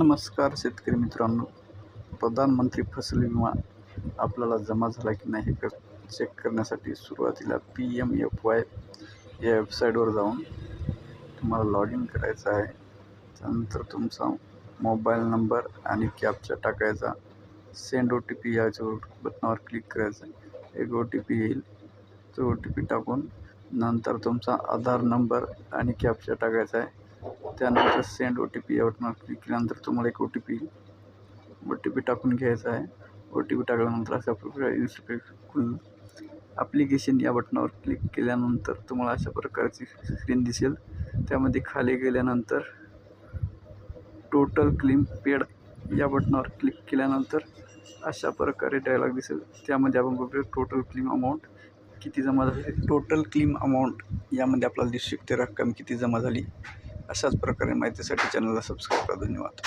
नमस्कार शेतकरी मित्रांनो, प्रधानमंत्री फसल विमा आपल्याला जमा झाला की नाही हे चेक करण्यासाठी सुरुवातीला PMFY या वेबसाईटवर जाऊन तुम्हाला लॉग इन करायचं आहे. त्यानंतर तुमचा मोबाईल नंबर आणि कॅप्चा टाकायचा. सेंड OTP याच्यावर बटनावर क्लिक करायचं. एक OTP येईल, तो OTP टाकून नंतर तुमचा आधार नंबर आणि कॅप्चा टाकायचा आहे. त्यानंतर सेंड OTP या बटनावर क्लिक केल्यानंतर तुम्हाला एक OTP येईल. OTP टाकून घ्यायचा आहे. OTP टाकल्यानंतर अशा प्रकारे ॲप्लिकेशन या बटनावर क्लिक केल्यानंतर तुम्हाला अशा प्रकारची स्क्रीन दिसेल. त्यामध्ये खाली गेल्यानंतर टोटल क्लेम पेड या बटनावर क्लिक केल्यानंतर अशा प्रकारे डायलॉग दिसेल. त्यामध्ये आपण बघूया टोटल क्लेम अमाऊंट किती जमा झाली. टोटल क्लेम अमाऊंट यामध्ये आपल्याला दिसू शकते रक्कम किती जमा झाली. अशाच प्रकारे माहितीसाठी चॅनलला सबस्क्राईब करा. धन्यवाद.